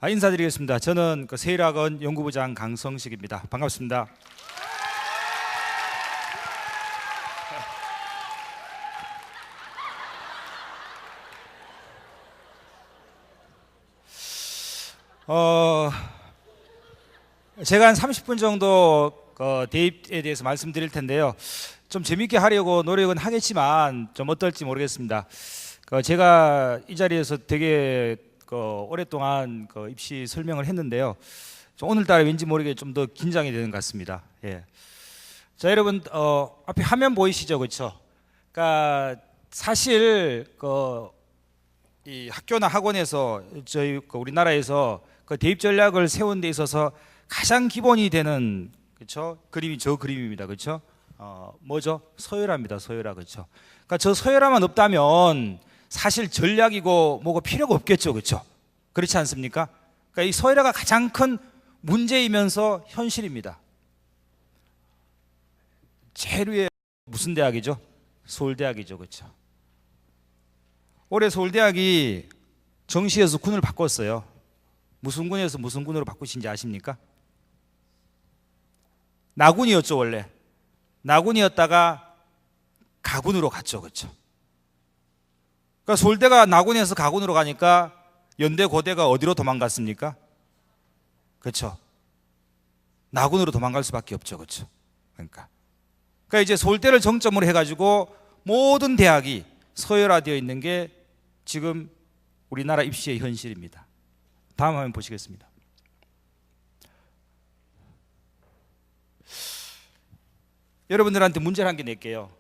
인사드리겠습니다. 저는 세일학원 연구부장 강성식입니다. 반갑습니다. 제가 한 30분 정도 대입에 대해서 말씀드릴 텐데요. 좀 재밌게 하려고 노력은 하겠지만 좀 어떨지 모르겠습니다. 제가 이 자리에서 되게 오랫동안 입시 설명을 했는데요. 오늘따라 왠지 모르게 좀 더 긴장이 되는 것 같습니다. 예. 자, 여러분 앞에 화면 보이시죠, 그렇죠? 그러니까 사실 이 학교나 학원에서 저희 우리나라에서 대입 전략을 세운 데 있어서 가장 기본이 되는 그렇죠? 그림이 저 그림입니다, 그렇죠? 뭐죠? 서열화입니다, 서열화, 그렇죠? 그러니까 저 서열화만 없다면 사실 전략이고 뭐고 필요가 없겠죠, 그렇죠? 그렇지 않습니까? 그러니까 이 서열화가 가장 큰 문제이면서 현실입니다. 제일 위에 무슨 대학이죠? 서울대학이죠, 그렇죠? 올해 서울대학이 정시에서 군을 바꿨어요. 무슨 군에서 무슨 군으로 바꾸신지 아십니까? 나군이었죠, 원래. 나군이었다가 가군으로 갔죠, 그렇죠? 그러니까 서울대가 나군에서 가군으로 가니까 연대 고대가 어디로 도망갔습니까? 그렇죠? 나군으로 도망갈 수밖에 없죠, 그렇죠? 그러니까 이제 서울대를 정점으로 해가지고 모든 대학이 서열화되어 있는 게 지금 우리나라 입시의 현실입니다. 다음 화면 보시겠습니다. 여러분들한테 문제를 한 개 낼게요.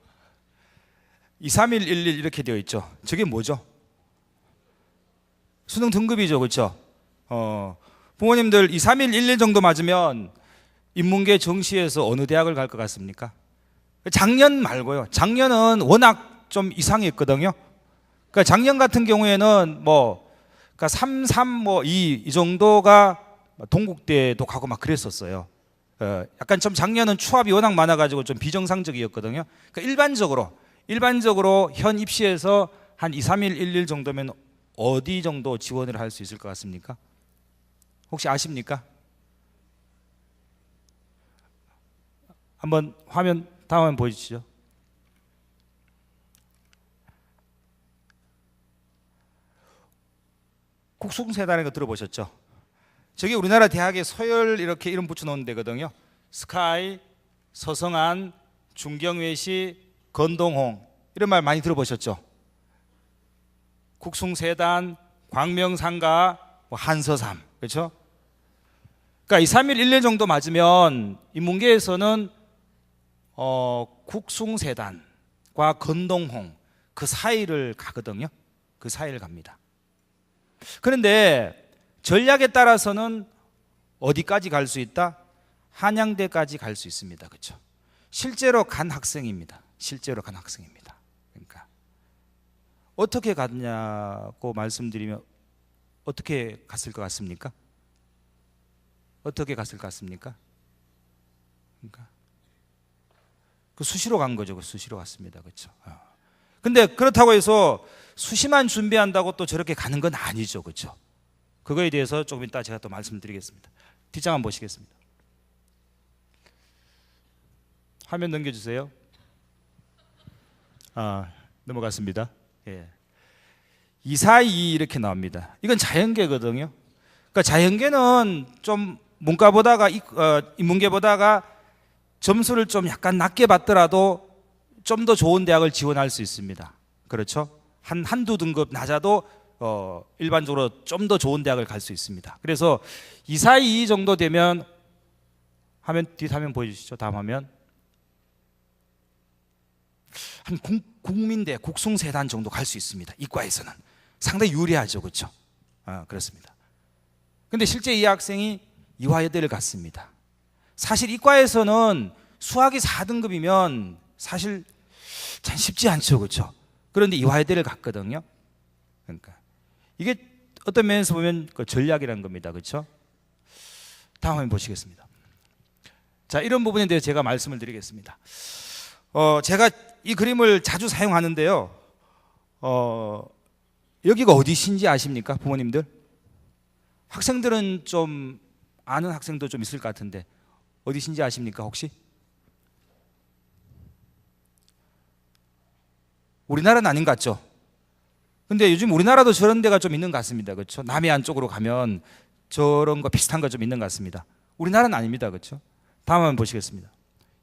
23111 이렇게 되어 있죠. 저게 뭐죠? 수능 등급이죠, 그렇죠? 부모님들 23111 정도 맞으면 인문계 정시에서 어느 대학을 갈 것 같습니까? 작년 말고요. 작년은 워낙 좀 이상했거든요. 그러니까 작년 같은 경우에는 그러니까 3, 3, 2 이 정도가 동국대도 가고 막 그랬었어요. 약간 좀 작년은 추합이 워낙 많아가지고 좀 비정상적이었거든요. 그러니까 일반적으로 현 입시에서 한 23111 정도면 어디 정도 지원을 할 수 있을 것 같습니까? 혹시 아십니까? 한번 다음 화면 보여주시죠. 국숭세단이라는 거 들어보셨죠? 저게 우리나라 대학의 서열 이렇게 이름 붙여놓은 데거든요. 스카이, 서성한, 중경외시, 건동홍 이런 말 많이 들어보셨죠? 국숭세단, 광명상가, 한서삼, 그렇죠? 그러니까 23111 정도 맞으면 인문계에서는 국숭세단과 건동홍 그 사이를 가거든요. 그 사이를 갑니다. 그런데 전략에 따라서는 어디까지 갈 수 있다? 한양대까지 갈 수 있습니다. 그렇죠? 실제로 간 학생입니다. 그러니까 어떻게 갔냐고 말씀드리면 어떻게 갔을 것 같습니까? 그러니까 수시로 간 거죠. 수시로 갔습니다. 그렇죠? 근데 그렇다고 해서 수시만 준비한다고 또 저렇게 가는 건 아니죠. 그렇죠? 그거에 대해서 조금 이따 제가 또 말씀드리겠습니다. 뒷장 한번 보시겠습니다. 화면 넘겨주세요. 넘어갔습니다. 예. 242 이렇게 나옵니다. 이건 자연계거든요. 그러니까 자연계는 좀 문과보다가 인문계보다가 점수를 좀 약간 낮게 받더라도 좀 더 좋은 대학을 지원할 수 있습니다. 그렇죠? 한두 등급 낮아도 일반적으로 좀 더 좋은 대학을 갈 수 있습니다. 그래서 242 정도 되면 뒷화면 보여주시죠. 다음 화면. 한 국민대, 국숭세단 정도 갈 수 있습니다. 이과에서는 상당히 유리하죠, 그렇죠? 그렇습니다. 근데 실제 이 학생이 이화여대를 갔습니다. 사실 이과에서는 수학이 4등급이면 사실 참 쉽지 않죠, 그렇죠? 그런데 이화여대를 갔거든요. 그러니까 이게 어떤 면에서 보면 전략이라는 겁니다, 그렇죠? 다음 화면 보시겠습니다. 자, 이런 부분에 대해서 제가 말씀을 드리겠습니다. 제가 이 그림을 자주 사용하는데요. 여기가 어디신지 아십니까, 부모님들? 학생들은 좀 아는 학생도 좀 있을 것 같은데 어디신지 아십니까 혹시? 우리나라는 아닌 것 같죠? 근데 요즘 우리나라도 저런 데가 좀 있는 것 같습니다. 그렇죠? 남해안 쪽으로 가면 저런 거 비슷한 거 좀 있는 것 같습니다. 우리나라는 아닙니다. 그렇죠? 다음 한번 보시겠습니다.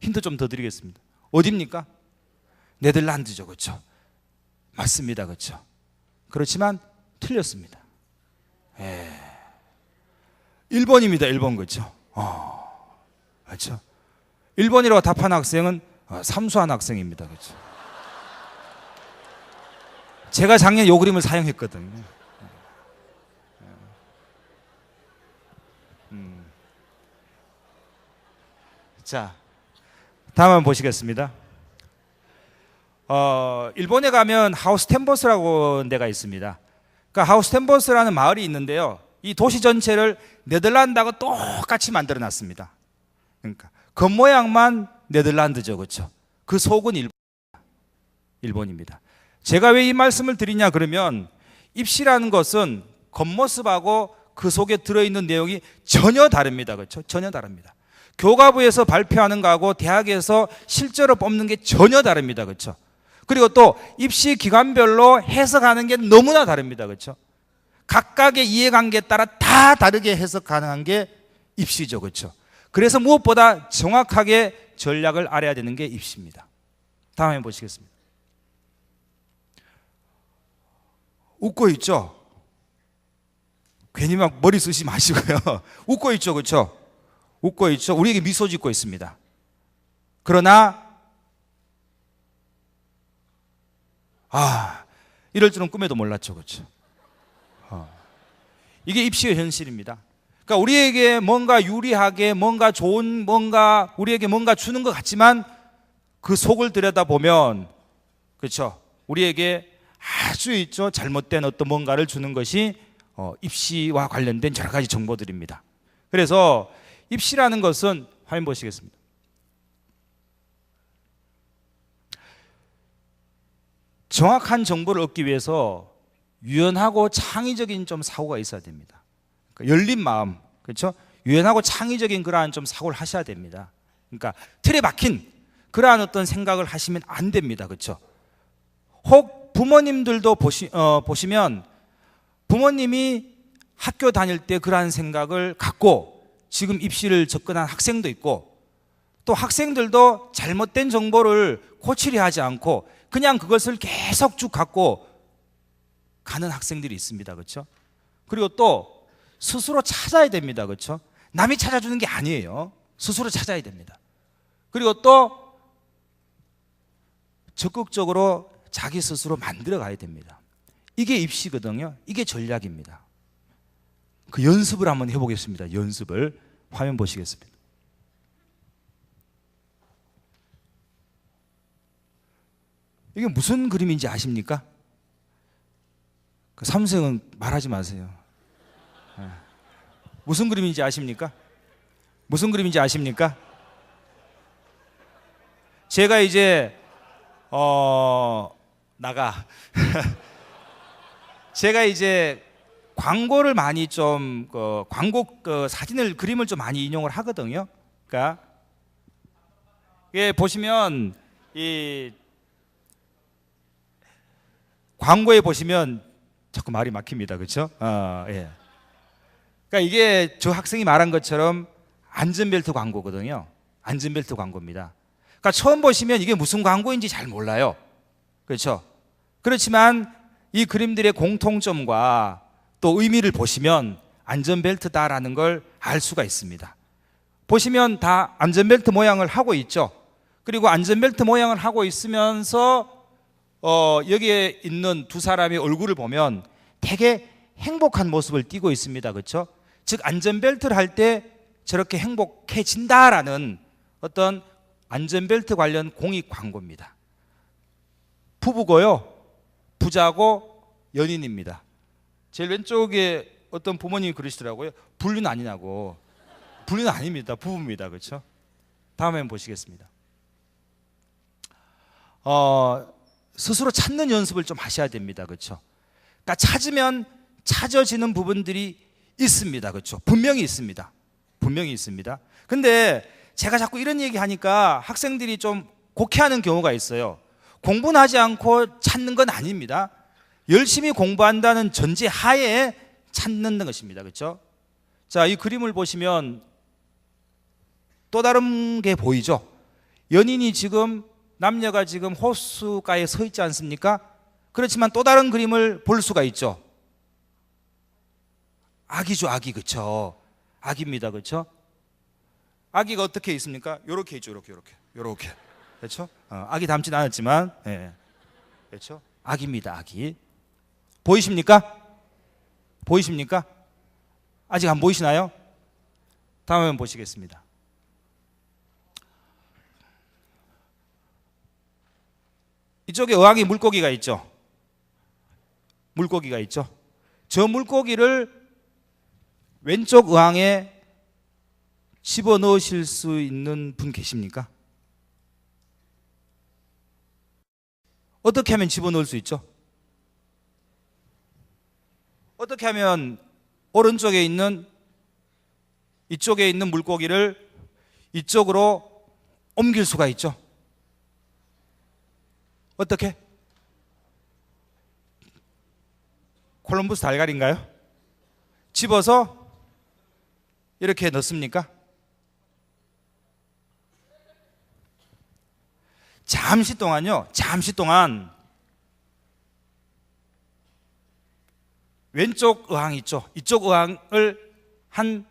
힌트 좀 더 드리겠습니다. 어디입니까? 네덜란드죠. 그렇죠? 맞습니다. 그렇죠? 그렇지만 틀렸습니다. 일본입니다. 일본. 그렇죠? 그렇죠? 일본이라고 답한 학생은 삼수한 학생입니다. 그렇죠? 제가 작년 요 그림을 사용했거든요. 자, 다음 한번 보시겠습니다. 일본에 가면 하우스텐보스라고 데가 있습니다. 그러니까 하우스텐보스라는 마을이 있는데요. 이 도시 전체를 네덜란드하고 똑같이 만들어 놨습니다. 그러니까 겉모양만 네덜란드죠. 그렇죠? 그 속은 일본입니다. 제가 왜 이 말씀을 드리냐 그러면 입시라는 것은 겉모습하고 그 속에 들어있는 내용이 전혀 다릅니다. 그렇죠? 전혀 다릅니다. 교과부에서 발표하는 거하고 대학에서 실제로 뽑는 게 전혀 다릅니다. 그렇죠? 그리고 또 입시 기관별로 해석하는 게 너무나 다릅니다. 그렇죠? 각각의 이해관계에 따라 다 다르게 해석 가능한 게 입시죠. 그렇죠? 그래서 무엇보다 정확하게 전략을 알아야 되는 게 입시입니다. 다음에 보시겠습니다. 웃고 있죠? 괜히 막 머리 쓰지 마시고요. 웃고 있죠. 그렇죠? 웃고 있죠. 우리에게 미소 짓고 있습니다. 그러나 이럴 줄은 꿈에도 몰랐죠. 그렇죠? 이게 입시의 현실입니다. 그러니까 우리에게 뭔가 유리하게 뭔가 좋은 뭔가 우리에게 뭔가 주는 것 같지만 그 속을 들여다보면 그렇죠? 우리에게 아주 있죠. 잘못된 어떤 뭔가를 주는 것이 입시와 관련된 여러 가지 정보들입니다. 그래서 입시라는 것은 화면 보시겠습니다. 정확한 정보를 얻기 위해서 유연하고 창의적인 좀 사고가 있어야 됩니다. 그러니까 열린 마음, 그렇죠? 유연하고 창의적인 그러한 좀 사고를 하셔야 됩니다. 그러니까 틀에 박힌 그러한 어떤 생각을 하시면 안 됩니다. 그렇죠? 혹 부모님들도 보시면 부모님이 학교 다닐 때 그러한 생각을 갖고 지금 입시를 접근한 학생도 있고 또 학생들도 잘못된 정보를 고치려 하지 않고 그냥 그것을 계속 쭉 갖고 가는 학생들이 있습니다. 그렇죠? 그리고 또 스스로 찾아야 됩니다. 그렇죠? 남이 찾아주는 게 아니에요. 스스로 찾아야 됩니다. 그리고 또 적극적으로 자기 스스로 만들어 가야 됩니다. 이게 입시거든요. 이게 전략입니다. 그 연습을 한번 해보겠습니다. 연습을 화면 보시겠습니다. 이게 무슨 그림인지 아십니까? 그 삼성은 말하지 마세요. 무슨 그림인지 아십니까? 무슨 그림인지 아십니까? 제가 이제 제가 이제 광고를 많이 좀 광고 사진을 그림을 좀 많이 인용을 하거든요. 그러니까 예 보시면 이 광고에 보시면 자꾸 말이 막힙니다. 그렇죠? 예. 그러니까 이게 저 학생이 말한 것처럼 안전벨트 광고거든요. 안전벨트 광고입니다. 그러니까 처음 보시면 이게 무슨 광고인지 잘 몰라요. 그렇죠? 그렇지만 이 그림들의 공통점과 또 의미를 보시면 안전벨트다라는 걸 알 수가 있습니다. 보시면 다 안전벨트 모양을 하고 있죠. 그리고 안전벨트 모양을 하고 있으면서 여기에 있는 두 사람의 얼굴을 보면 되게 행복한 모습을 띠고 있습니다. 그렇죠? 즉 안전벨트를 할 때 저렇게 행복해진다라는 어떤 안전벨트 관련 공익 광고입니다. 부부고요. 부자고 연인입니다. 제일 왼쪽에 어떤 부모님이 그러시더라고요. 불륜 아니냐고. 불륜 아닙니다. 부부입니다. 그렇죠? 다음에 한번 보시겠습니다. 스스로 찾는 연습을 좀 하셔야 됩니다. 그렇죠? 그러니까 찾으면 찾아지는 부분들이 있습니다. 그렇죠? 분명히 있습니다. 분명히 있습니다. 근데 제가 자꾸 이런 얘기 하니까 학생들이 좀 곡해하는 경우가 있어요. 공부는 하지 않고 찾는 건 아닙니다. 열심히 공부한다는 전제 하에 찾는 것입니다. 그렇죠? 자, 이 그림을 보시면 또 다른 게 보이죠? 연인이 지금, 남녀가 지금 호수가에 서 있지 않습니까? 그렇지만 또 다른 그림을 볼 수가 있죠. 아기죠, 아기. 그렇죠? 아기입니다. 그렇죠? 아기가 어떻게 있습니까? 요렇게 있죠. 요렇게. 그렇죠? 아기 닮진 않았지만, 예. 그렇죠? 아기입니다. 아기. 보이십니까? 보이십니까? 아직 안 보이시나요? 다음에 보시겠습니다. 이쪽에 어항에 물고기가 있죠. 물고기가 있죠. 저 물고기를 왼쪽 어항에 집어넣으실 수 있는 분 계십니까? 어떻게 하면 집어넣을 수 있죠? 어떻게 하면 오른쪽에 있는, 이쪽에 있는 물고기를 이쪽으로 옮길 수가 있죠? 어떻게? 콜럼버스 달걀인가요? 집어서 이렇게 넣습니까? 잠시 동안 왼쪽 어항 있죠? 이쪽 어항을 한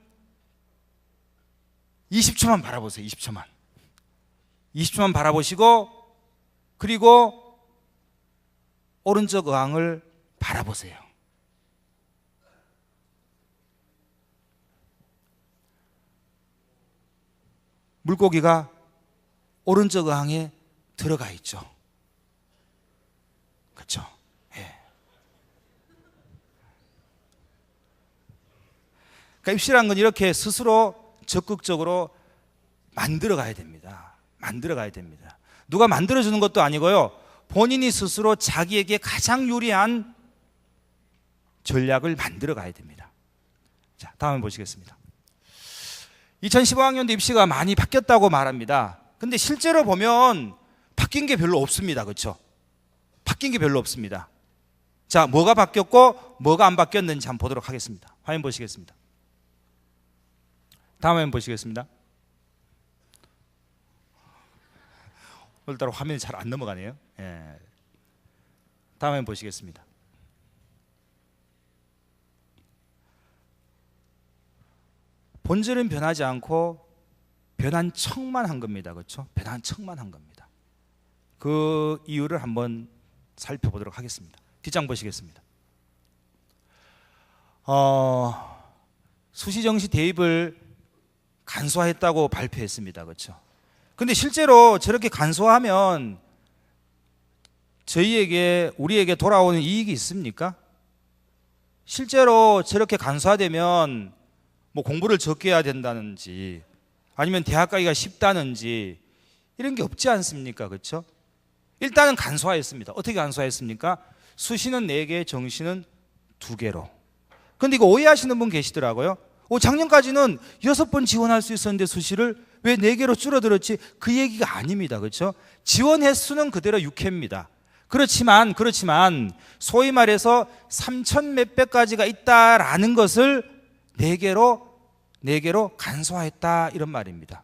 20초만 바라보세요. 20초만 바라보시고, 그리고 오른쪽 어항을 바라보세요. 물고기가 오른쪽 어항에 들어가 있죠. 그렇죠? 예. 그러니까 입시란 건 이렇게 스스로 적극적으로 만들어 가야 됩니다. 누가 만들어주는 것도 아니고요. 본인이 스스로 자기에게 가장 유리한 전략을 만들어 가야 됩니다. 자, 다음 보시겠습니다. 2015학년도 입시가 많이 바뀌었다고 말합니다. 근데 실제로 보면 바뀐 게 별로 없습니다. 그렇죠? 바뀐 게 별로 없습니다. 자, 뭐가 바뀌었고 뭐가 안 바뀌었는지 한번 보도록 하겠습니다. 화면 보시겠습니다. 다음 화면 보시겠습니다. 오늘따라 화면이 잘 안 넘어가네요. 예. 다음 화면 보시겠습니다. 본질은 변하지 않고 변한 척만 한 겁니다. 그렇죠? 변한 척만 한 겁니다. 그 이유를 한번 살펴보도록 하겠습니다. 뒷장 보시겠습니다. 수시정시 대입을 간소화했다고 발표했습니다. 그렇죠? 근데 실제로 저렇게 간소화하면 우리에게 돌아오는 이익이 있습니까? 실제로 저렇게 간소화되면 뭐 공부를 적게 해야 된다는지, 아니면 대학 가기가 쉽다는지, 이런 게 없지 않습니까? 그렇죠? 일단은 간소화했습니다. 어떻게 간소화했습니까? 수시는 4개, 정시는 2개로. 근데 이거 오해하시는 분 계시더라고요. 작년까지는 6번 지원할 수 있었는데 수시를 왜 4개로 줄어들었지? 그 얘기가 아닙니다. 그렇죠? 지원 횟수는 그대로 6회입니다. 그렇지만 소위 말해서 3천 몇백 가지가 있다라는 것을 4개로 간소화했다, 이런 말입니다.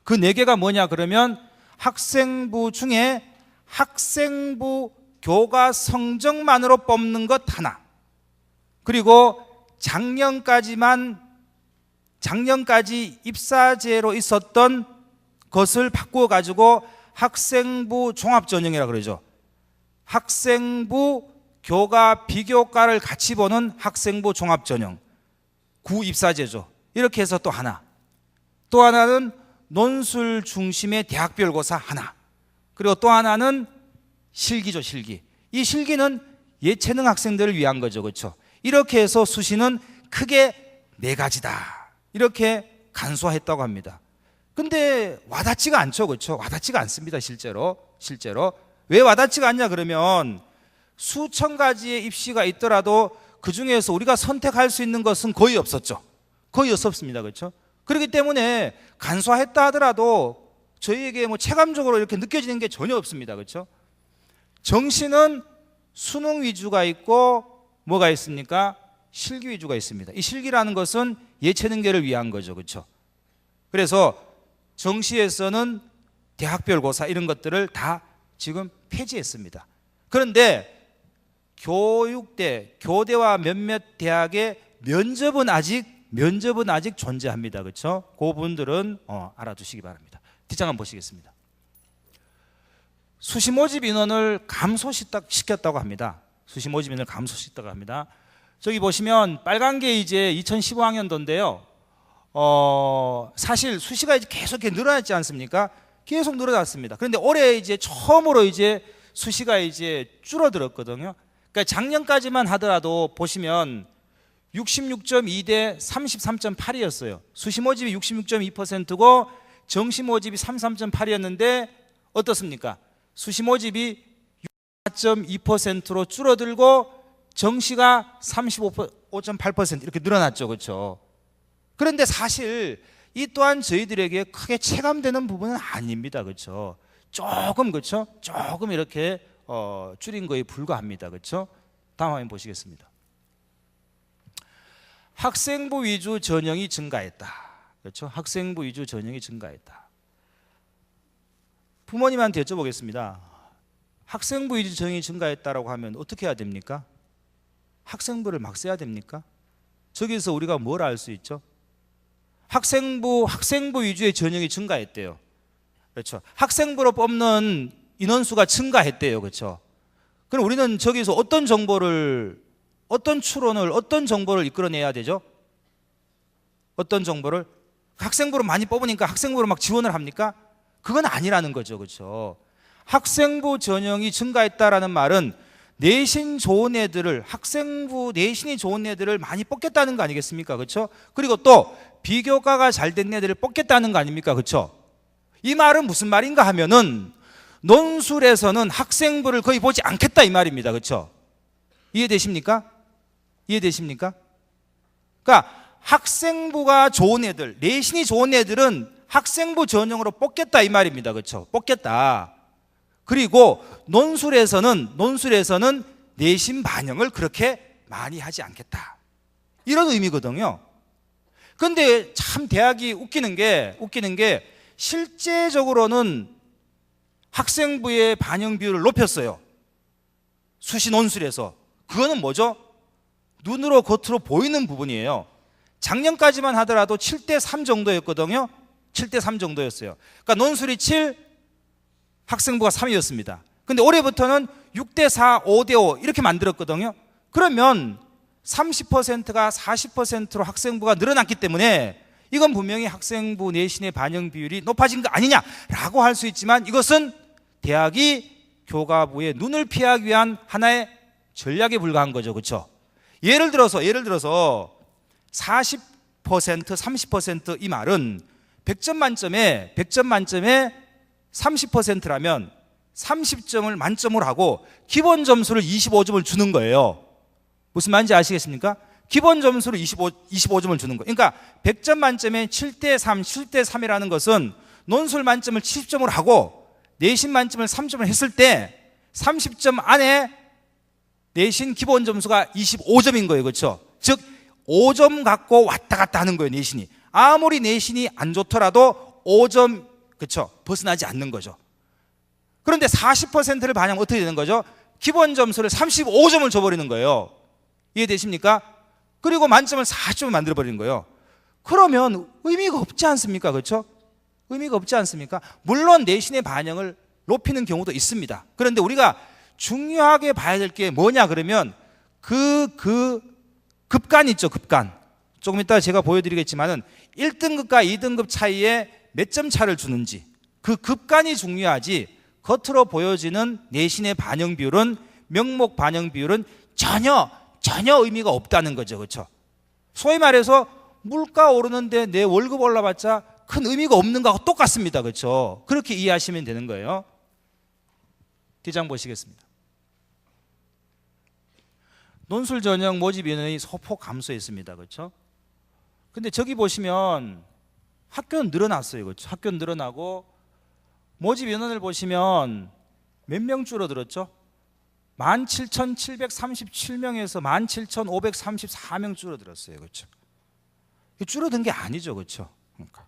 그 4개가 뭐냐 그러면 학생부 중에 학생부 교과 성적만으로 뽑는 것 하나, 그리고 작년까지 입사제로 있었던 것을 바꾸어 가지고 학생부 종합전형이라고 그러죠. 학생부 교과 비교과를 같이 보는 학생부 종합전형, 구입사제죠. 이렇게 해서 또 하나는 논술 중심의 대학별고사 하나, 그리고 또 하나는 실기죠. 실기. 이 실기는 예체능 학생들을 위한 거죠. 그렇죠? 이렇게 해서 수시는 크게 4가지다, 이렇게 간소화했다고 합니다. 근데 와닿지가 않죠. 그렇죠? 와닿지가 않습니다. 실제로 왜 와닿지가 않냐 그러면 수천 가지의 입시가 있더라도 그 중에서 우리가 선택할 수 있는 것은 거의 없었죠. 거의 없었습니다. 그렇죠? 그렇기 때문에 간소화했다 하더라도 저희에게 뭐 체감적으로 이렇게 느껴지는 게 전혀 없습니다. 그렇죠? 정시는 수능 위주가 있고 뭐가 있습니까? 실기 위주가 있습니다. 이 실기라는 것은 예체능계를 위한 거죠. 그렇죠? 그래서 정시에서는 대학별 고사 이런 것들을 다 지금 폐지했습니다. 그런데 교육대, 교대와 몇몇 대학의 면접은 아직 존재합니다. 그렇죠? 그 부분들은 알아두시기 바랍니다. 뒷장 한번 보시겠습니다. 수시 모집 인원을 감소시켰다고 합니다. 수시 모집 인원을 감소시켰다고 합니다. 저기 보시면 빨간 게 이제 2015학년도인데요. 사실 수시가 이제 계속 이렇게 늘어났지 않습니까? 계속 늘어났습니다. 그런데 올해 이제 처음으로 이제 수시가 이제 줄어들었거든요. 그러니까 작년까지만 하더라도 보시면 66.2대 33.8이었어요. 수시 모집이 66.2%고 정시 모집이 33.8이었는데 어떻습니까? 수시 모집이 64.2%로 줄어들고 정시가 35.8% 이렇게 늘어났죠. 그렇죠? 그런데 사실 이 또한 저희들에게 크게 체감되는 부분은 아닙니다. 그렇죠? 조금 그렇죠? 조금 이렇게 줄인 거에 불과합니다. 그렇죠? 다음 화면 보시겠습니다. 학생부 위주 전형이 증가했다. 그렇죠? 학생부 위주 전형이 증가했다. 부모님한테 여쭤보겠습니다. 학생부 위주 전형이 증가했다라고 하면 어떻게 해야 됩니까? 학생부를 막 써야 됩니까? 저기서 우리가 뭘 알 수 있죠? 학생부 위주의 전형이 증가했대요. 그렇죠? 학생부로 뽑는 인원수가 증가했대요. 그렇죠? 그럼 우리는 저기서 어떤 정보를 이끌어내야 되죠? 어떤 정보를? 학생부로 많이 뽑으니까 학생부로 막 지원을 합니까? 그건 아니라는 거죠. 그렇죠? 학생부 전형이 증가했다라는 말은 내신 좋은 애들을, 학생부 내신이 좋은 애들을 많이 뽑겠다는 거 아니겠습니까? 그렇죠? 그리고 또 비교과가 잘 된 애들을 뽑겠다는 거 아닙니까? 그렇죠? 이 말은 무슨 말인가 하면은 논술에서는 학생부를 거의 보지 않겠다 이 말입니다. 그렇죠? 이해되십니까? 이해되십니까? 그러니까 학생부가 좋은 애들, 내신이 좋은 애들은 학생부 전형으로 뽑겠다 이 말입니다. 그렇죠? 뽑겠다. 그리고 논술에서는 내신 반영을 그렇게 많이 하지 않겠다. 이런 의미거든요. 그런데 참 대학이 웃기는 게 실제적으로는 학생부의 반영 비율을 높였어요. 수시 논술에서. 그거는 뭐죠? 눈으로 겉으로 보이는 부분이에요. 작년까지만 하더라도 7대 3 정도였거든요. 7대 3 정도였어요. 그러니까 논술이 7, 학생부가 3이었습니다. 근데 올해부터는 6대 4, 5대 5 이렇게 만들었거든요. 그러면 30%가 40%로 학생부가 늘어났기 때문에 이건 분명히 학생부 내신의 반영 비율이 높아진 거 아니냐라고 할 수 있지만 이것은 대학이 교과부의 눈을 피하기 위한 하나의 전략에 불과한 거죠. 그렇죠? 예를 들어서 40%, 30% 이 말은 100점 만점에 30%라면 30점을 만점으로 하고 기본 점수를 25점을 주는 거예요. 무슨 말인지 아시겠습니까? 기본 점수를 25점을 주는 거예요. 그러니까 100점 만점에 7대 3, 7대 3이라는 것은 논술 만점을 70점으로 하고 내신 만점을 3점을 했을 때 30점 안에 내신 기본 점수가 25점인 거예요. 그렇죠? 즉 5점 갖고 왔다 갔다 하는 거예요. 내신이. 아무리 내신이 안 좋더라도 5점 그렇죠? 벗어나지 않는 거죠. 그런데 40%를 반영하면 어떻게 되는 거죠? 기본 점수를 35점을 줘버리는 거예요. 이해되십니까? 그리고 만점을 40점을 만들어버리는 거예요. 그러면 의미가 없지 않습니까? 그렇죠? 의미가 없지 않습니까? 물론 내신의 반영을 높이는 경우도 있습니다. 그런데 우리가 중요하게 봐야 될 게 뭐냐 그러면 그 급간 있죠. 급간. 조금 이따 제가 보여드리겠지만은 1등급과 2등급 차이에 몇 점 차를 주는지 그 급간이 중요하지 겉으로 보여지는 내신의 반영 비율은 명목 반영 비율은 전혀 의미가 없다는 거죠. 그렇죠? 소위 말해서 물가 오르는데 내 월급 올라봤자 큰 의미가 없는 거하고 똑같습니다. 그렇죠? 그렇게 이해하시면 되는 거예요. 뒷장 보시겠습니다. 논술 전형 모집 인원이 소폭 감소했습니다. 그렇죠? 근데 저기 보시면 학교는 늘어났어요. 그렇죠? 학교는 늘어나고 모집 인원을 보시면 몇 명 줄어들었죠? 17,737명에서 17,534명 줄어들었어요. 그렇죠? 줄어든 게 아니죠. 그렇죠? 그러니까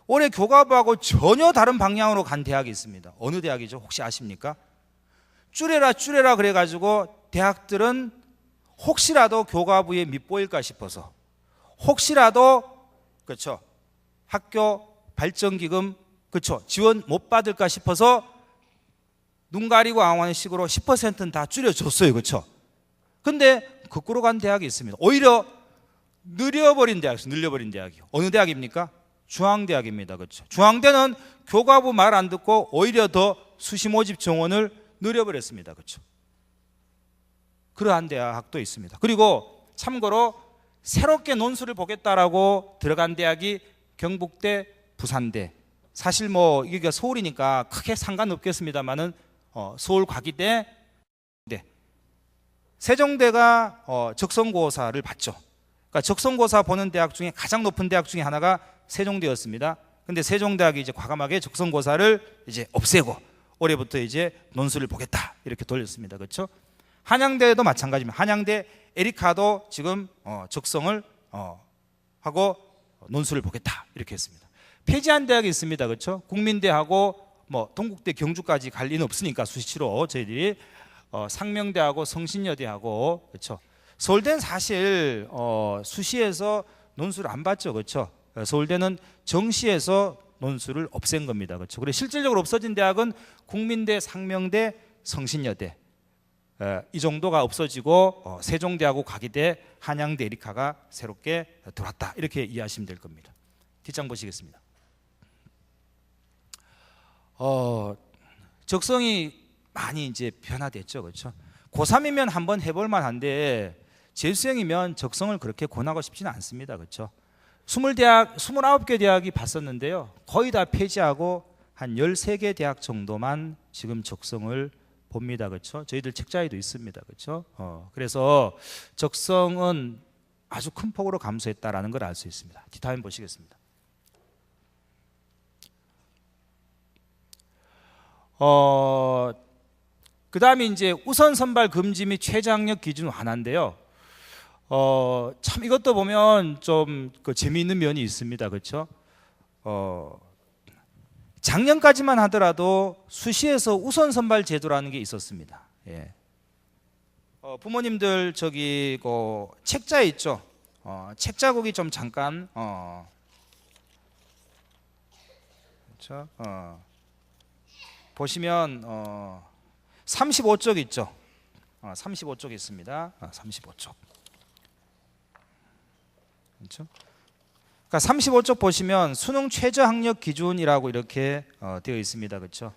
올해 교과부하고 전혀 다른 방향으로 간 대학이 있습니다. 어느 대학이죠? 혹시 아십니까? 줄여라 그래가지고 대학들은 혹시라도 교과부에 밑보일까 싶어서, 혹시라도 그렇죠, 학교 발전기금 그렇죠, 지원 못 받을까 싶어서 눈 가리고 앙하는 식으로 10%는 다 줄여줬어요. 그렇죠? 근데 거꾸로 간 대학이 있습니다. 오히려 늘려버린 대학이 어느 대학입니까? 중앙대학입니다. 그렇죠? 중앙대는 교과부 말 안 듣고 오히려 더 수시 모집 정원을 늘려버렸습니다. 그렇죠? 그러한 대학도 있습니다. 그리고 참고로 새롭게 논술을 보겠다라고 들어간 대학이 경북대, 부산대. 사실 뭐 여기가 서울이니까 크게 상관없겠습니다만은 서울과기대, 네. 세종대가 적성고사를 봤죠. 그러니까 적성고사 보는 대학 중에 가장 높은 대학 중에 하나가 세종대였습니다. 근데 세종대학이 이제 과감하게 적성고사를 이제 없애고 올해부터 이제 논술을 보겠다 이렇게 돌렸습니다. 그렇죠? 한양대도 마찬가지입니다. 한양대 에리카도 지금 적성을 하고 논술을 보겠다 이렇게 했습니다. 폐지한 대학이 있습니다. 그렇죠? 국민대하고 뭐 동국대, 경주까지 갈 리는 없으니까 수시로 저희들이 상명대하고 성신여대하고, 그렇죠? 서울대는 사실 수시에서 논술을 안 봤죠. 그렇죠? 서울대는 정시에서 논술을 없앤 겁니다. 그렇죠? 그래서 실질적으로 없어진 대학은 국민대, 상명대, 성신여대 이 정도가 없어지고 세종대하고 과기대, 한양대, 에리카가 새롭게 들어왔다 이렇게 이해하시면 될 겁니다. 뒷장 보시겠습니다. 적성이 많이 이제 변화됐죠. 그렇죠? 고3이면 한번 해볼 만한데 재수생이면 적성을 그렇게 권하고 싶지는 않습니다. 그렇죠? 29개 대학이 봤었는데요. 거의 다 폐지하고 한 13개 대학 정도만 지금 적성을 봅니다. 그렇죠? 저희들 책자에도 있습니다. 그렇죠? 그래서 적성은 아주 큰 폭으로 감소했다라는 걸 알 수 있습니다. 다음 보시겠습니다. 그 다음에 이제 우선 선발 금지 및 최저 학력 기준 완화인데요. 참 이것도 보면 좀 재미있는 면이 있습니다. 그렇죠? 작년까지만 하더라도 수시에서 우선 선발 제도라는 게 있었습니다. 예. 부모님들 저기 책자에 있죠. 책자국이 좀 잠깐 그렇죠? 보시면 35쪽 있죠. 35쪽 있습니다. 35쪽. 그렇죠? 그러니까 35쪽 보시면 수능 최저 학력 기준이라고 이렇게 되어 있습니다. 그렇죠?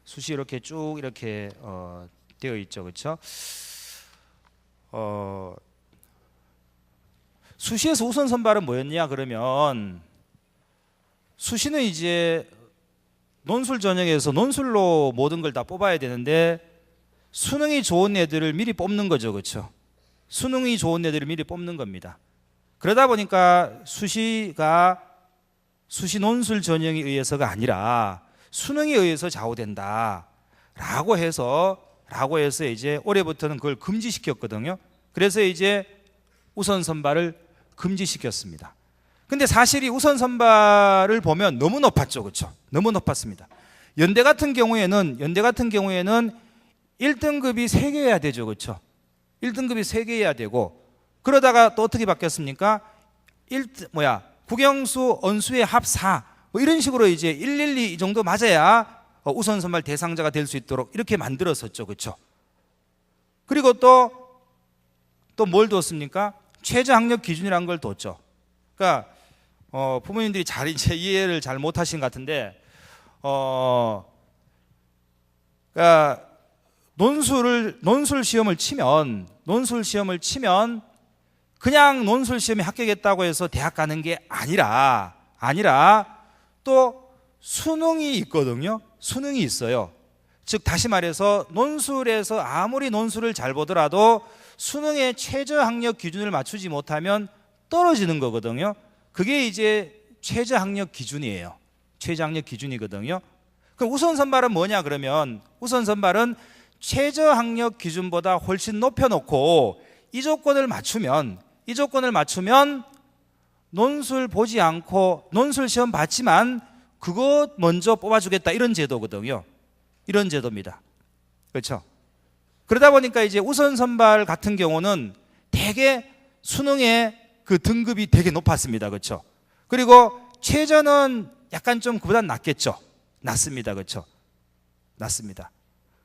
수시 이렇게 쭉 이렇게 되어 있죠. 그렇죠? 수시에서 우선 선발은 뭐였냐 그러면 수시는 이제 논술 전형에서 논술로 모든 걸 다 뽑아야 되는데 수능이 좋은 애들을 미리 뽑는 거죠. 그렇죠? 수능이 좋은 애들을 미리 뽑는 겁니다. 그러다 보니까 수시가 수시 논술 전형에 의해서가 아니라 수능에 의해서 좌우된다 라고 해서 이제 올해부터는 그걸 금지시켰거든요. 그래서 이제 우선 선발을 금지시켰습니다. 근데 사실 이 우선 선발을 보면 너무 높았죠. 그렇죠? 너무 높았습니다. 연대 같은 경우에는 1등급이 3개여야 되죠. 그렇죠? 1등급이 3개여야 되고 그러다가 또 어떻게 바뀌었습니까? 국영수, 언수의 합 4 뭐 이런 식으로 이제 112 이 정도 맞아야 우선 선발 대상자가 될 수 있도록 이렇게 만들었었죠. 그렇죠? 그리고 또 뭘 뒀습니까? 최저 학력 기준이라는 걸 뒀죠. 그러니까 부모님들이 잘 이제 이해를 잘 못하신 것 같은데 그러니까 논술 시험을 치면 그냥 논술 시험에 합격했다고 해서 대학 가는 게 아니라 또 수능이 있거든요. 수능이 있어요. 즉 다시 말해서 논술에서 아무리 논술을 잘 보더라도 수능의 최저학력 기준을 맞추지 못하면 떨어지는 거거든요. 그게 이제 최저학력 기준이에요. 최저학력 기준이거든요. 그럼 우선 선발은 뭐냐 그러면 우선 선발은 최저학력 기준보다 훨씬 높여놓고 이 조건을 맞추면 논술 보지 않고 논술 시험 봤지만 그거 먼저 뽑아주겠다 이런 제도거든요. 이런 제도입니다. 그렇죠? 그러다 보니까 이제 우선 선발 같은 경우는 되게 수능의 그 등급이 되게 높았습니다. 그렇죠? 그리고 최저는 약간 좀 그보단 낮겠죠. 낮습니다. 그렇죠? 낮습니다.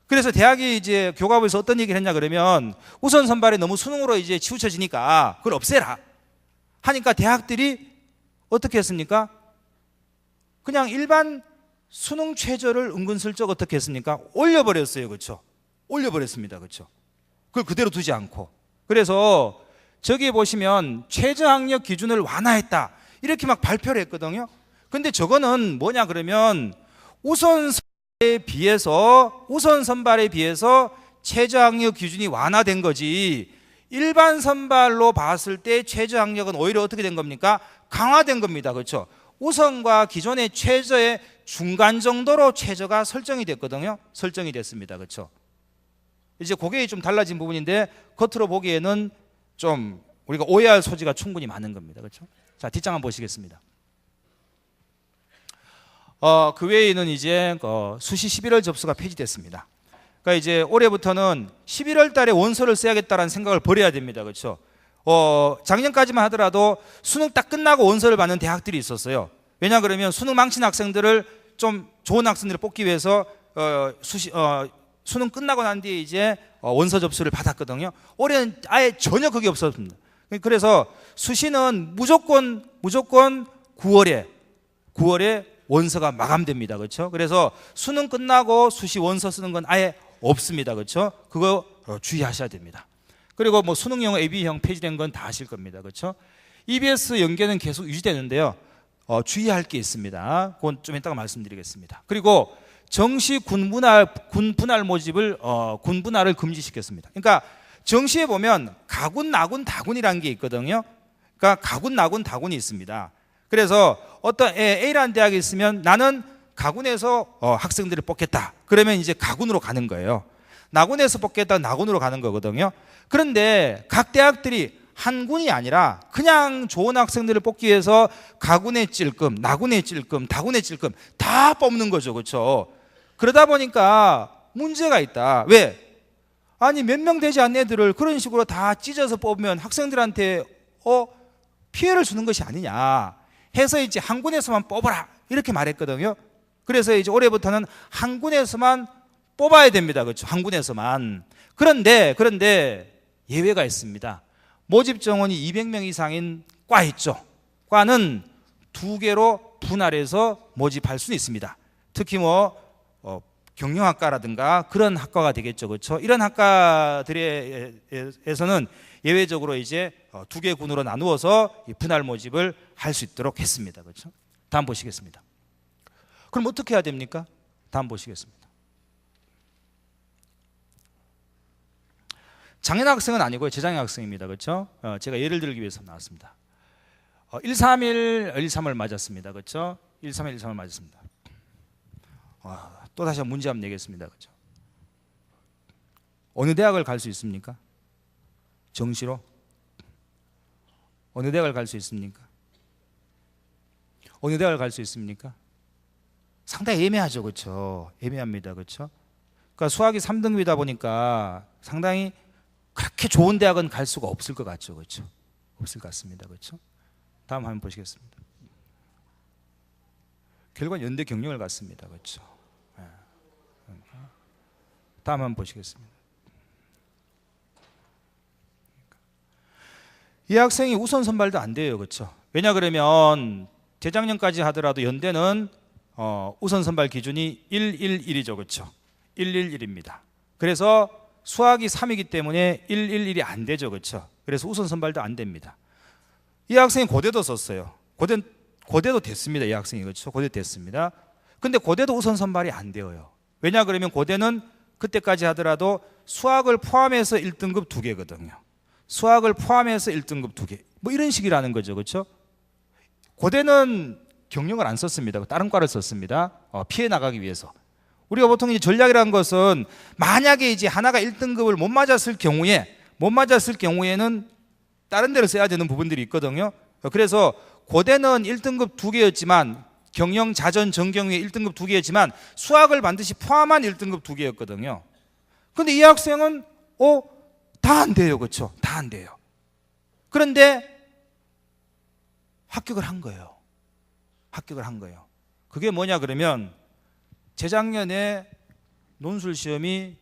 그래서 대학이 이제 교과부에서 어떤 얘기를 했냐 그러면 우선 선발이 너무 수능으로 이제 치우쳐지니까 그걸 없애라 하니까 대학들이 어떻게 했습니까? 그냥 일반 수능 최저를 은근슬쩍 어떻게 했습니까? 올려버렸어요. 그렇죠? 올려버렸습니다. 그렇죠? 그걸 그대로 두지 않고. 그래서 저기 보시면 최저학력 기준을 완화했다 이렇게 막 발표를 했거든요. 근데 저거는 뭐냐 그러면 우선 선발에 비해서 최저학력 기준이 완화된 거지 일반 선발로 봤을 때 최저학력은 오히려 어떻게 된 겁니까? 강화된 겁니다. 그렇죠? 우선과 기존의 최저의 중간 정도로 최저가 설정이 됐거든요. 설정이 됐습니다. 그렇죠? 이제 그게 좀 달라진 부분인데 겉으로 보기에는 좀 우리가 오해할 소지가 충분히 많은 겁니다. 그렇죠? 자, 뒷장 한번 보시겠습니다. 그 외에는 이제 수시 11월 접수가 폐지됐습니다. 그러니까 이제 올해부터는 11월 달에 원서를 써야겠다라는 생각을 버려야 됩니다. 그렇죠? 작년까지만 하더라도 수능 딱 끝나고 원서를 받는 대학들이 있었어요. 왜냐 그러면 수능 망친 학생들을 좀 좋은 학생들을 뽑기 위해서 수능 끝나고 난 뒤에 이제 원서 접수를 받았거든요. 올해는 아예 전혀 그게 없었습니다. 그래서 수시는 무조건 9월에 원서가 마감됩니다. 그렇죠? 그래서 수능 끝나고 수시 원서 쓰는 건 아예 없습니다. 그렇죠? 그거 주의하셔야 됩니다. 그리고 뭐 수능형 AB형 폐지된 건 다 아실 겁니다. 그렇죠? EBS 연계는 계속 유지되는데요. 주의할 게 있습니다. 그건 좀 이따가 말씀드리겠습니다. 그리고 정시 군 분할 모집을 군 분할을 금지시켰습니다. 그러니까 정시에 보면 가군, 나군, 다군이라는 게 있거든요. 그러니까 가군, 나군, 다군이 있습니다. 그래서 어떤 A라는 대학이 있으면 나는 가군에서 학생들을 뽑겠다. 그러면 이제 가군으로 가는 거예요. 나군에서 뽑겠다, 나군으로 가는 거거든요. 그런데 각 대학들이 한 군이 아니라 그냥 좋은 학생들을 뽑기 위해서 가군의 찔끔, 나군의 찔끔, 다군의 찔끔 다 뽑는 거죠. 그렇죠? 그러다 보니까 문제가 있다. 왜? 아니 몇 명 되지 않는 애들을 그런 식으로 다 찢어서 뽑으면 학생들한테 피해를 주는 것이 아니냐 해서 이제 한 군에서만 뽑아라 이렇게 말했거든요. 그래서 이제 올해부터는 한 군에서만 뽑아야 됩니다. 그렇죠? 한 군에서만. 그런데 예외가 있습니다. 모집 정원이 200명 이상인 과 있죠. 과는 2개로 분할해서 모집할 수는 있습니다. 특히 경영학과라든가 그런 학과가 되겠죠. 그렇죠? 이런 학과들에서는 예외적으로 이제 2개 군으로 나누어서 분할 모집을 할 수 있도록 했습니다. 그렇죠? 다음 보시겠습니다. 그럼 어떻게 해야 됩니까? 다음 보시겠습니다. 작년 학생은 아니고요. 재작년 학생입니다. 그렇죠? 제가 예를 들기 위해서 나왔습니다. 131을 맞았습니다. 그렇죠? 131을 맞았습니다. 또 다시 한번 문제 한번 내겠습니다. 그렇죠? 어느 대학을 갈 수 있습니까? 정시로? 어느 대학을 갈 수 있습니까? 어느 대학을 갈 수 있습니까? 상당히 애매하죠. 그렇죠? 애매합니다. 그렇죠? 그러니까 수학이 3등급이다 보니까 상당히 그렇게 좋은 대학은 갈 수가 없을 것 같죠. 그렇죠? 없을 것 같습니다. 그렇죠? 다음 한번 보시겠습니다. 결과는 연대 경영을 갔습니다. 그렇죠? 다음 한번 보시겠습니다. 이 학생이 우선 선발도 안 돼요. 그렇죠? 왜냐 그러면 재작년까지 하더라도 연대는 우선 선발 기준이 111이죠. 그렇죠? 111입니다. 그래서 수학이 3이기 때문에 111이 안 되죠. 그렇죠? 그래서 우선 선발도 안 됩니다. 이 학생이 고대도 썼어요. 고대도 됐습니다. 이 학생이. 그렇죠? 고대 됐습니다. 근데 고대도 우선 선발이 안 되어요. 왜냐 그러면 고대는 그때까지 하더라도 수학을 포함해서 1등급 2개거든요. 수학을 포함해서 1등급 2개. 뭐 이런 식이라는 거죠. 그렇죠? 고대는 경영을 안 썼습니다. 다른 과를 썼습니다. 피해 나가기 위해서. 우리가 보통 이제 전략이라는 것은 만약에 이제 하나가 1등급을 못 맞았을 경우에는 다른 데를 써야 되는 부분들이 있거든요. 그래서 고대는 1등급 2개였지만 경영, 자전, 전경에 1등급 2개였지만 수학을 반드시 포함한 1등급 2개였거든요. 근데 이 학생은 다 안 돼요. 그렇죠? 다 안 돼요. 그런데 합격을 한 거예요. 합격을 한 거예요. 그게 뭐냐 그러면 재작년에 논술 시험이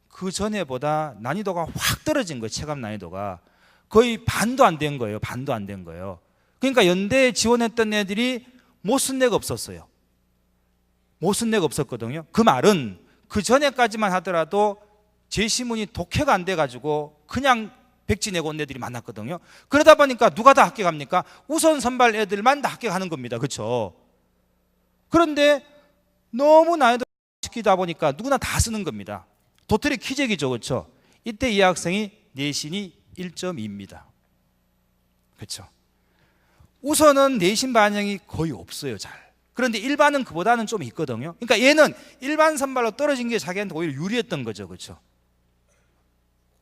그 전에보다 난이도가 확 떨어진 거예요. 체감 난이도가 거의 반도 안 된 거예요. 반도 안 된 거예요. 그러니까 연대에 지원했던 애들이 못 쓴 애가 없었어요. 못 쓴 애가 없었거든요. 그 말은 그 전에까지만 하더라도 제시문이 독해가 안 돼가지고 그냥 백지 내고 온 애들이 많았거든요. 그러다 보니까 누가 다 합격합니까? 우선 선발 애들만 다 합격하는 겁니다. 그렇죠? 그런데 너무 난이도 시키다 보니까 누구나 다 쓰는 겁니다. 도토리 키재기죠. 그렇죠? 이때 이 학생이 내신이 1.2입니다. 그렇죠? 우선은 내신 반영이 거의 없어요. 잘. 그런데 일반은 그보다는 좀 있거든요. 그러니까 얘는 일반 선발로 떨어진 게 자기한테 오히려 유리했던 거죠. 그렇죠?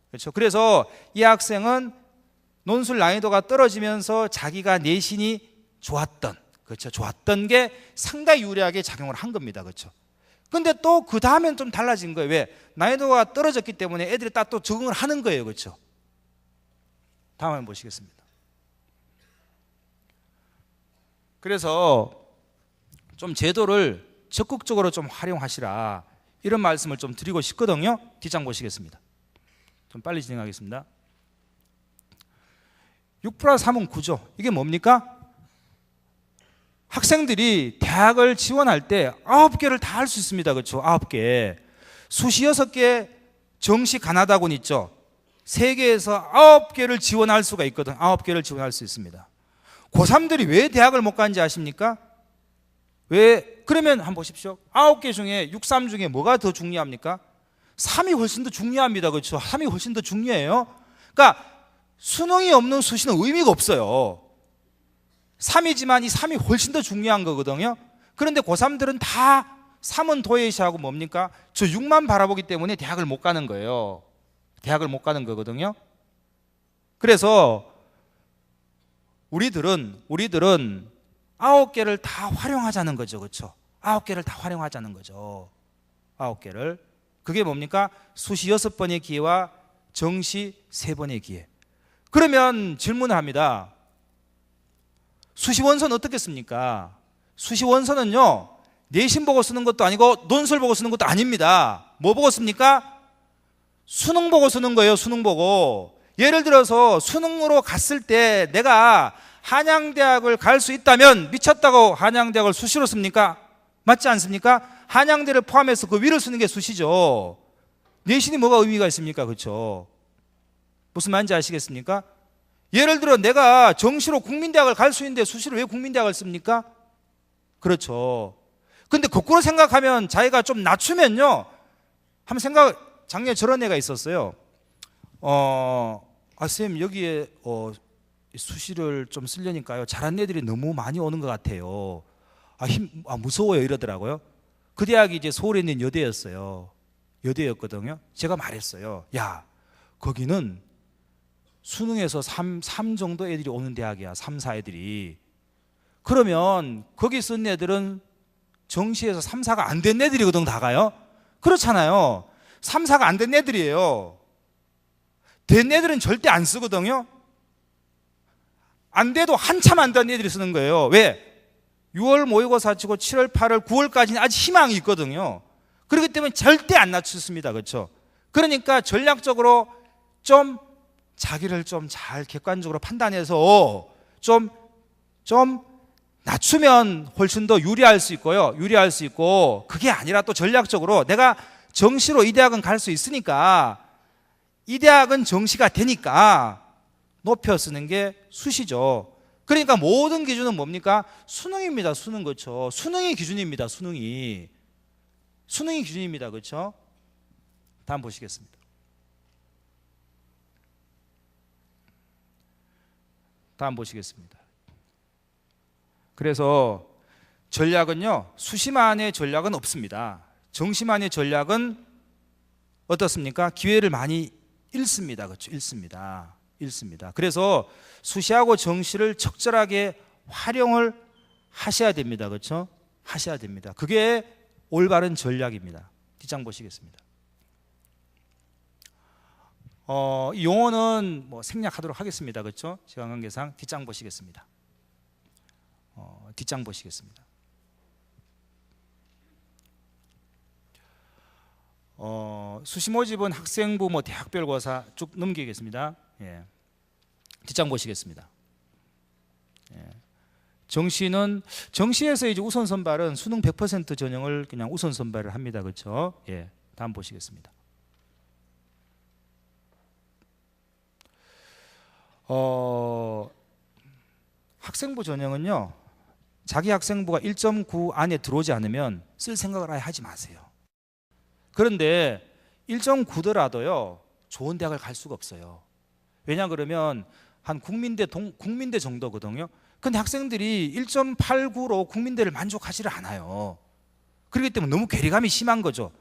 그렇죠? 그래서 이 학생은 논술 난이도가 떨어지면서 자기가 내신이 좋았던, 그렇죠? 좋았던 게 상당히 유리하게 작용을 한 겁니다. 그렇죠? 근데 또 그 다음엔 좀 달라진 거예요. 왜? 난이도가 떨어졌기 때문에 애들이 딱 또 적응을 하는 거예요. 그렇죠? 다음 한번 보시겠습니다. 그래서 좀 제도를 적극적으로 좀 활용하시라 이런 말씀을 좀 드리고 싶거든요. 뒷장 보시겠습니다. 좀 빨리 진행하겠습니다. 6+3은 9죠. 이게 뭡니까? 학생들이 대학을 지원할 때 9개를 다 할 수 있습니다. 그렇죠? 9개. 수시 6개 정시 가나다군 있죠. 3개에서 9개를 지원할 수가 있거든. 9개를 지원할 수 있습니다. 고3들이 왜 대학을 못 가는지 아십니까? 왜? 그러면 한번 보십시오. 9개 중에 6, 3 중에 뭐가 더 중요합니까? 3이 훨씬 더 중요합니다. 그렇죠? 3이 훨씬 더 중요해요. 그러니까 수능이 없는 수시는 의미가 없어요. 3이지만 이 3이 훨씬 더 중요한 거거든요. 그런데 고3들은 다 3은 도예시하고 뭡니까? 저 6만 바라보기 때문에 대학을 못 가는 거예요. 대학을 못 가는 거거든요. 그래서 우리들은 9개를 다 활용하자는 거죠. 그렇죠? 9개를 다 활용하자는 거죠. 9개를. 그게 뭡니까? 수시 6번의 기회와 정시 3번의 기회. 그러면 질문을 합니다. 수시 원서는 어떻게 씁니까? 수시 원서는요, 내신 보고 쓰는 것도 아니고 논술 보고 쓰는 것도 아닙니다. 뭐 보고 씁니까? 수능 보고 쓰는 거예요. 수능 보고. 예를 들어서 수능으로 갔을 때 내가 한양대학을 갈 수 있다면 미쳤다고 한양대학을 수시로 씁니까? 맞지 않습니까? 한양대를 포함해서 그 위를 쓰는 게 수시죠. 내신이 뭐가 의미가 있습니까? 그렇죠? 무슨 말인지 아시겠습니까? 예를 들어 내가 정시로 국민대학을 갈 수 있는데 수시로 왜 국민대학을 씁니까? 그렇죠. 근데 거꾸로 생각하면 자기가 좀 낮추면요, 한번 작년에 저런 애가 있었어요. 선생님 여기에 수시를 좀 쓰려니까요, 잘한 애들이 너무 많이 오는 것 같아요. 무서워요 이러더라고요. 그 대학이 이제 서울에 있는 여대였어요. 여대였거든요. 제가 말했어요. 야, 거기는 수능에서 3 정도 애들이 오는 대학이야. 3, 4 애들이. 그러면 거기 쓴 애들은 정시에서 3, 4가 안 된 애들이거든. 다 가요. 그렇잖아요. 3, 4가 안 된 애들이에요. 된 애들은 절대 안 쓰거든요. 안 돼도 한참 안 된 애들이 쓰는 거예요. 왜? 6월 모의고사 치고 7월, 8월, 9월까지는 아직 희망이 있거든요. 그렇기 때문에 절대 안 낮췄습니다. 그렇죠? 그러니까 전략적으로 좀 자기를 좀 잘 객관적으로 판단해서 좀 낮추면 훨씬 더 유리할 수 있고요. 유리할 수 있고, 그게 아니라 또 전략적으로 내가 정시로 이 대학은 갈 수 있으니까, 이 대학은 정시가 되니까 높여 쓰는 게 수시죠. 그러니까 모든 기준은 뭡니까? 수능입니다. 수능. 그렇죠? 수능이 기준입니다. 수능이 수능이 기준입니다. 그렇죠? 다음 보시겠습니다. 다음 보시겠습니다. 그래서 전략은요, 수시만의 전략은 없습니다. 정시만의 전략은 어떻습니까? 기회를 많이 잃습니다. 그렇죠? 잃습니다. 그래서 수시하고 정시를 적절하게 활용을 하셔야 됩니다. 그렇죠? 하셔야 됩니다. 그게 올바른 전략입니다. 뒷장 보시겠습니다. 이 용어는 뭐 생략하도록 하겠습니다. 그렇죠? 시간 관계상 뒷장 보시겠습니다. 뒷장 보시겠습니다. 수시 모집은 학생부, 뭐 대학별 고사 쭉 넘기겠습니다. 예. 뒷장 보시겠습니다. 예. 정시에서 이제 우선 선발은 수능 100% 전형을 그냥 우선 선발을 합니다. 그렇죠? 예. 다음 보시겠습니다. 학생부 전형은요, 자기 학생부가 1.9 안에 들어오지 않으면 쓸 생각을 아예 하지 마세요. 그런데 1.9더라도요 좋은 대학을 갈 수가 없어요. 왜냐 그러면 한 국민대 정도거든요. 근데 학생들이 1.89로 국민대를 만족하지를 않아요. 그렇기 때문에 너무 괴리감이 심한 거죠.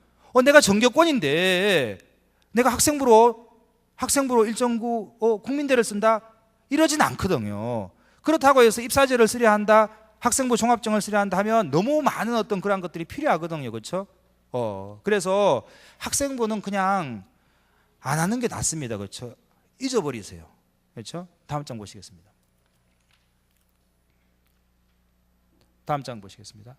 내가 전교권인데 내가 학생부로 1.9 국민대를 쓴다? 이러진 않거든요. 그렇다고 해서 입사제를 쓰려 한다, 학생부 종합정을 쓰려 한다 하면 너무 많은 어떤 그런 것들이 필요하거든요. 그렇죠? 그래서 학생부는 그냥 안 하는 게 낫습니다. 그렇죠? 잊어버리세요. 그렇죠? 다음 장 보시겠습니다. 다음 장 보시겠습니다.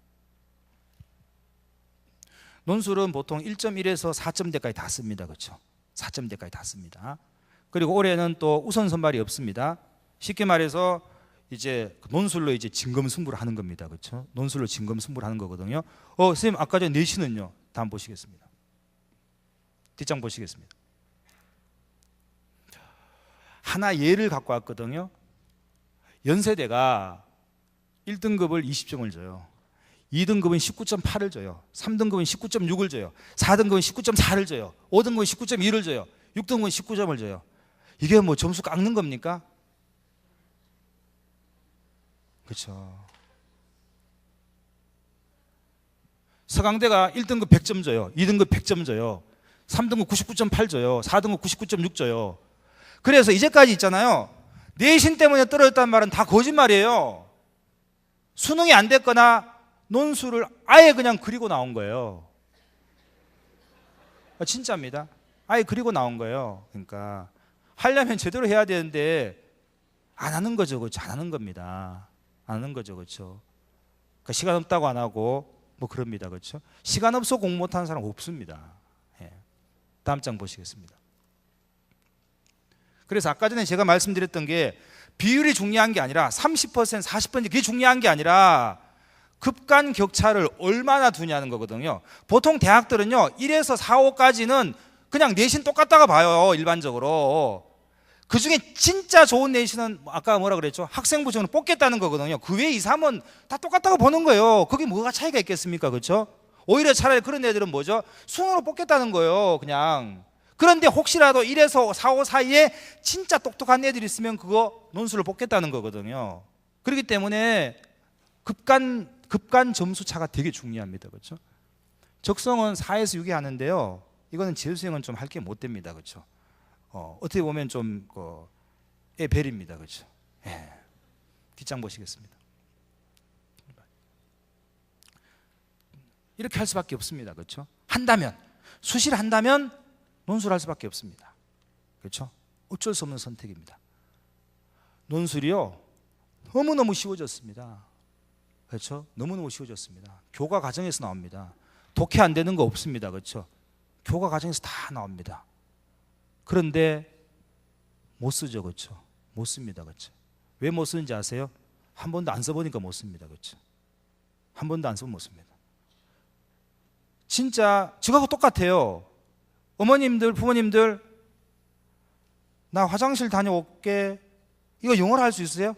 논술은 보통 1.1에서 4점대까지 다 씁니다. 그렇죠? 4점대까지 다 씁니다. 그리고 올해는 또 우선 선발이 없습니다. 쉽게 말해서 이제 논술로 이제 진검승부를 하는 겁니다. 그렇죠? 논술로 진검승부를 하는 거거든요. 선생님 아까 전에 내신은요? 다음 보시겠습니다. 뒷장 보시겠습니다. 하나 예를 갖고 왔거든요. 연세대가 1등급을 20점을 줘요. 2등급은 19.8을 줘요. 3등급은 19.6을 줘요. 4등급은 19.4를 줘요. 5등급은 19.1을 줘요. 6등급은 19점을 줘요. 이게 뭐 점수 깎는 겁니까? 그렇죠. 서강대가 1등급 100점 줘요. 2등급 100점 줘요. 3등급 99.8 줘요. 4등급 99.6 줘요. 그래서 이제까지 있잖아요. 내신 때문에 떨어졌다는 말은 다 거짓말이에요. 수능이 안 됐거나 논술을 아예 그냥 그리고 나온 거예요. 진짜입니다. 아예 그리고 나온 거예요. 그러니까 하려면 제대로 해야 되는데 안 하는 거죠. 그렇죠? 안 하는 겁니다. 안 하는 거죠. 그렇죠? 그러니까 시간 없다고 안 하고 뭐 그럽니다. 그렇죠? 시간 없어 공부 못하는 사람 없습니다. 예. 다음 장 보시겠습니다. 그래서 아까 전에 제가 말씀드렸던 게 비율이 중요한 게 아니라 30%, 40% 그게 중요한 게 아니라 급간 격차를 얼마나 두냐는 거거든요. 보통 대학들은요 1에서 4, 5까지는 그냥 내신 똑같다가 봐요. 일반적으로. 그중에 진짜 좋은 내신은 아까 뭐라 그랬죠? 학생부 저는 뽑겠다는 거거든요. 그 외에 2, 3은 다 똑같다고 보는 거예요. 그게 뭐가 차이가 있겠습니까? 그렇죠? 오히려 차라리 그런 애들은 뭐죠? 수능으로 뽑겠다는 거예요. 그냥. 그런데 혹시라도 1에서 4, 5 사이에 진짜 똑똑한 애들이 있으면 그거 논술을 뽑겠다는 거거든요. 그렇기 때문에 급간 점수 차가 되게 중요합니다. 그렇죠? 적성은 4에서 6이 하는데요. 이거는 재수생은 좀 할 게 못 됩니다. 그렇죠? 어떻게 보면 좀 애벨입니다. 그렇죠? 예. 뒷장 보시겠습니다. 이렇게 할 수밖에 없습니다. 그렇죠? 수시를 한다면 논술을 할 수밖에 없습니다. 그렇죠? 어쩔 수 없는 선택입니다. 논술이요 너무너무 쉬워졌습니다. 그렇죠? 너무너무 쉬워졌습니다. 교과 과정에서 나옵니다. 독해 안 되는 거 없습니다. 그렇죠? 교과 과정에서 다 나옵니다. 그런데 못 쓰죠. 그렇죠? 못 씁니다. 그렇죠? 왜 못 쓰는지 아세요? 한 번도 안 써보니까 못 씁니다. 그렇죠? 한 번도 안 써보면 못 씁니다. 진짜 저하고 똑같아요. 어머님들, 부모님들, 나 화장실 다녀올게. 이거 영어로 할 수 있어요?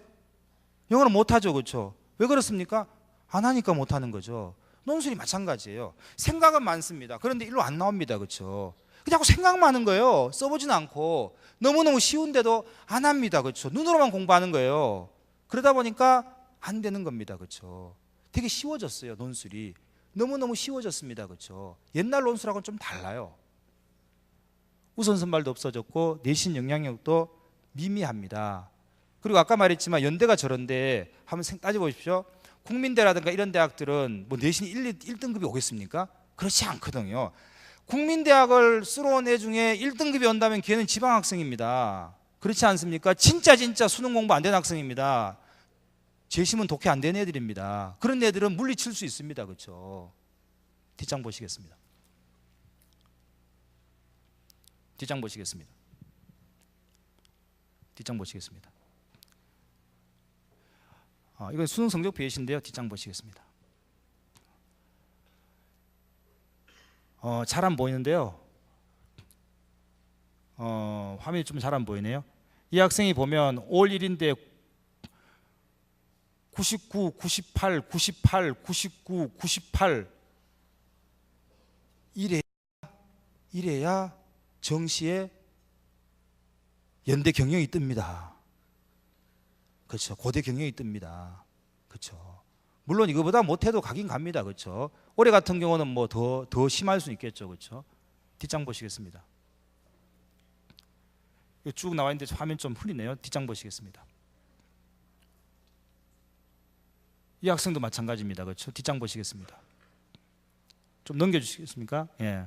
영어는 못하죠. 그렇죠? 왜 그렇습니까? 안 하니까 못하는 거죠. 논술이 마찬가지예요. 생각은 많습니다. 그런데 일로 안 나옵니다. 그렇죠? 자꾸 생각 많은 거예요. 써보지는 않고 너무너무 쉬운데도 안 합니다. 그렇죠? 눈으로만 공부하는 거예요. 그러다 보니까 안 되는 겁니다. 그렇죠? 되게 쉬워졌어요. 논술이 너무너무 쉬워졌습니다. 그렇죠? 옛날 논술하고는 좀 달라요. 우선 선발도 없어졌고 내신 영향력도 미미합니다. 그리고 아까 말했지만 연대가 저런데 한번 따져보십시오. 국민대라든가 이런 대학들은 뭐 내신 1등급이 오겠습니까? 그렇지 않거든요. 국민대학을 쓰러 온 애 중에 1등급이 온다면 걔는 지방학생입니다. 그렇지 않습니까? 진짜 수능 공부 안 된 학생입니다. 재심은 독해 안 된 애들입니다. 그런 애들은 물리칠 수 있습니다. 그렇죠? 뒷장 보시겠습니다. 뒷장 보시겠습니다. 뒷장 보시겠습니다. 이건 수능 성적 배신인데요. 뒷장 보시겠습니다. 잘 안 보이는데요. 화면이 좀 잘 안 보이네요. 이 학생이 보면 올 1인데 99, 98, 98, 99, 98 이래야 정시에 연대 경영이 뜹니다. 그렇죠. 고대 경영이 뜹니다. 그렇죠. 물론 이거보다 못해도 가긴 갑니다. 그렇죠. 올해 같은 경우는 뭐 더 심할 수 있겠죠. 그렇죠. 뒷장 보시겠습니다. 쭉 나와 있는데 화면 좀 흐리네요. 뒷장 보시겠습니다. 이 학생도 마찬가지입니다. 그렇죠. 뒷장 보시겠습니다. 좀 넘겨주시겠습니까? 예.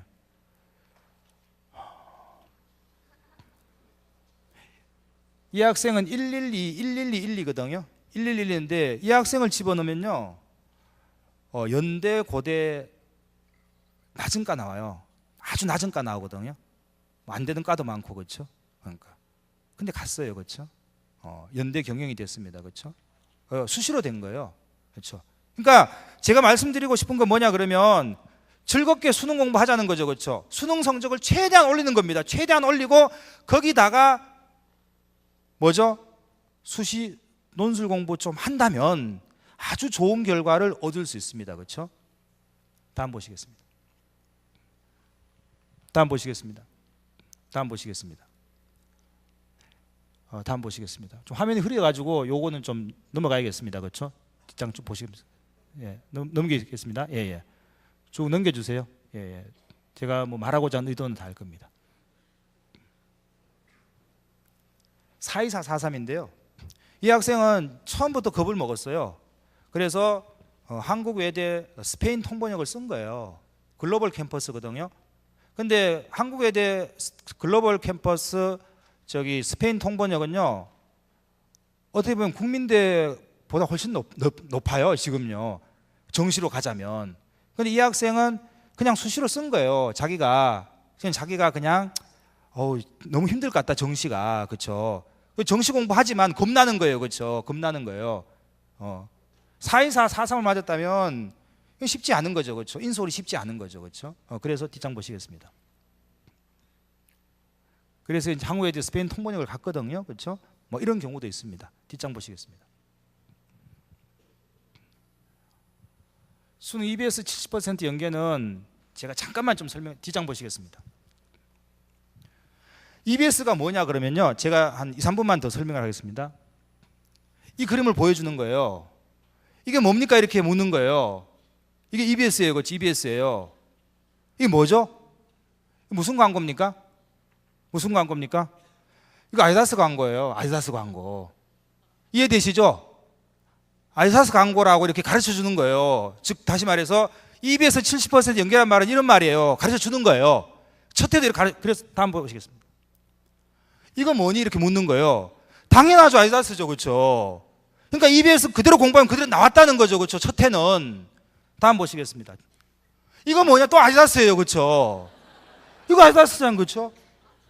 이 학생은 112 1거든요. 111인데 이 학생을 집어넣으면요, 연대, 고대 낮은 과 나와요. 아주 낮은 과 나오거든요. 안 되는 과도 많고 그렇죠. 그러니까 근데 갔어요, 그렇죠. 연대 경영이 됐습니다, 그렇죠. 수시로 된 거예요, 그렇죠. 그러니까 제가 말씀드리고 싶은 건 뭐냐 그러면 즐겁게 수능 공부하자는 거죠, 그렇죠. 수능 성적을 최대한 올리는 겁니다. 최대한 올리고 거기다가 뭐죠? 수시 논술 공부 좀 한다면 아주 좋은 결과를 얻을 수 있습니다. 그렇죠? 다음 보시겠습니다. 다음 보시겠습니다. 다음 보시겠습니다. 다음 보시겠습니다. 좀 화면이 흐려가지고 요거는 좀 넘어가야겠습니다. 그렇죠? 뒷장 쭉 보시겠습니다. 예, 넘기겠습니다. 예, 예. 쭉 넘겨주세요. 예, 예. 제가 뭐 말하고자 하는 의도는 다 알 겁니다. 42443인데요. 이 학생은 처음부터 겁을 먹었어요. 그래서 한국 외대 스페인 통번역을 쓴 거예요. 글로벌 캠퍼스거든요. 근데 한국 외대 글로벌 캠퍼스 스페인 통번역은요, 어떻게 보면 국민대보다 훨씬 높아요. 지금요. 정시로 가자면. 근데 이 학생은 그냥 수시로 쓴 거예요. 자기가 그냥 너무 힘들 것 같다, 정시가. 그렇죠? 정시 공부하지만 겁나는 거예요. 그렇죠? 겁나는 거예요. 424, 43을 맞았다면 쉽지 않은 거죠. 그렇죠? 인솔이 쉽지 않은 거죠. 그렇죠? 그래서 뒷장 보시겠습니다. 그래서 한국에 이제 스페인 통번역을 갔거든요. 그렇죠? 뭐 이런 경우도 있습니다. 뒷장 보시겠습니다. 수능 EBS 70% 연계는 제가 잠깐만 좀 뒷장 보시겠습니다. EBS가 뭐냐 그러면요, 제가 한 2, 3분만 더 설명을 하겠습니다. 이 그림을 보여주는 거예요. 이게 뭡니까? 이렇게 묻는 거예요. 이게 EBS예요. 그렇지? EBS예요. 이게 뭐죠? 무슨 광고입니까? 무슨 광고입니까? 이거 아디다스 광고예요. 아디다스 광고. 이해되시죠? 아디다스 광고라고 이렇게 가르쳐 주는 거예요. 즉 다시 말해서 EBS 70% 연계란 말은 이런 말이에요. 가르쳐 주는 거예요. 첫 해도 이렇게 그래서 다음 보시겠습니다. 이거 뭐니? 이렇게 묻는 거예요. 당연하죠. 아디다스죠. 그렇죠? 그러니까 EBS 그대로 공부하면 그대로 나왔다는 거죠. 그렇죠? 첫 해는. 다음 보시겠습니다. 이거 뭐냐? 또 아디다스예요. 그렇죠? 이거 아디다스잖아요. 그렇죠?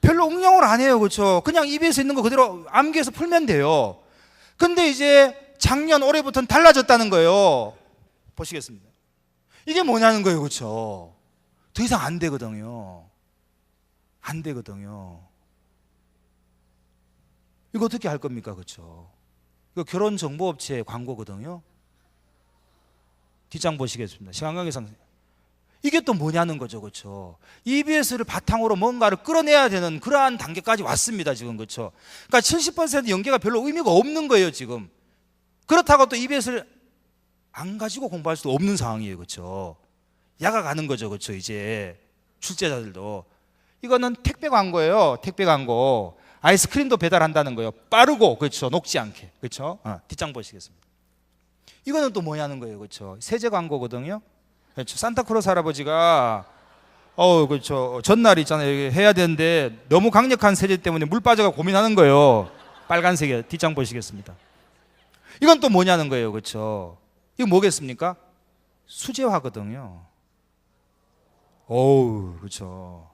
별로 응용을 안 해요. 그렇죠? 그냥 EBS 있는 거 그대로 암기해서 풀면 돼요. 근데 이제 작년 올해부터는 달라졌다는 거예요. 보시겠습니다. 이게 뭐냐는 거예요. 그렇죠? 더 이상 안 되거든요. 안 되거든요. 이거 어떻게 할 겁니까? 그렇죠? 이거 결혼정보업체 광고거든요. 뒷장 보시겠습니다. 시간 관계상 이게 또 뭐냐는 거죠, 그렇죠? EBS를 바탕으로 뭔가를 끌어내야 되는 그러한 단계까지 왔습니다, 지금 그렇죠? 그러니까 70% 연계가 별로 의미가 없는 거예요, 지금. 그렇다고 또 EBS를 안 가지고 공부할 수도 없는 상황이에요, 그렇죠? 야가 가는 거죠, 그렇죠? 이제 출제자들도 이거는 택배 광고예요, 택배 광고. 아이스크림도 배달한다는 거예요. 빠르고 그렇죠, 녹지 않게 그렇죠? 뒷장 보시겠습니다. 이거는 또 뭐냐는 거예요, 그렇죠? 세제 광고거든요. 그렇죠. 산타크로스 할아버지가 그렇죠. 전날 있잖아요. 해야 되는데 너무 강력한 세제 때문에 물 빠져가 고민하는 거예요. 빨간색이에요. 뒷장 보시겠습니다. 이건 또 뭐냐는 거예요, 그렇죠? 이거 뭐겠습니까? 수제화거든요. 그렇죠.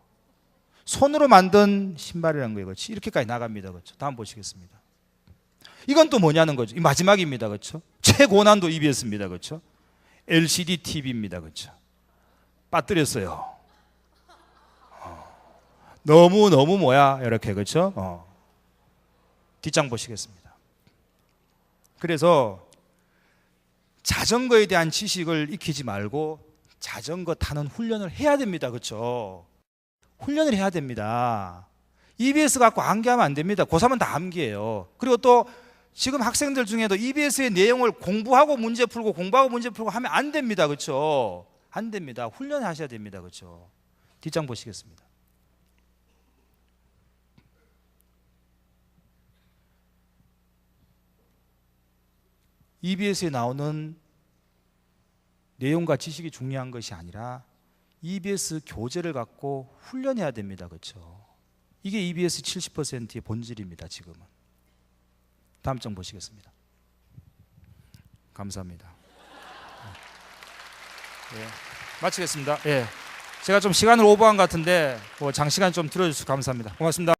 손으로 만든 신발이라는 거예요, 그렇죠? 이렇게까지 나갑니다, 그렇죠? 다음 보시겠습니다. 이건 또 뭐냐는 거죠. 이 마지막입니다, 그렇죠? 최고난도 EBS입니다, 그렇죠? LCD TV입니다, 그렇죠? 빠뜨렸어요. 너무 뭐야 이렇게 그렇죠? 뒷장 보시겠습니다. 그래서 자전거에 대한 지식을 익히지 말고 자전거 타는 훈련을 해야 됩니다, 그렇죠? 훈련을 해야 됩니다. EBS 갖고 암기하면 안 됩니다. 고3은 다 암기해요. 그리고 또 지금 학생들 중에도 EBS의 내용을 공부하고 문제 풀고 하면 안 됩니다, 그렇죠? 안 됩니다. 훈련하셔야 됩니다, 그렇죠? 뒷장 보시겠습니다. EBS에 나오는 내용과 지식이 중요한 것이 아니라 EBS 교재를 갖고 훈련해야 됩니다, 그렇죠? 이게 EBS 70%의 본질입니다, 지금은. 다음 장 보시겠습니다. 감사합니다. 마치겠습니다. 제가 좀 시간을 오버한 것 같은데 장시간 좀 들어주셔서 감사합니다. 고맙습니다.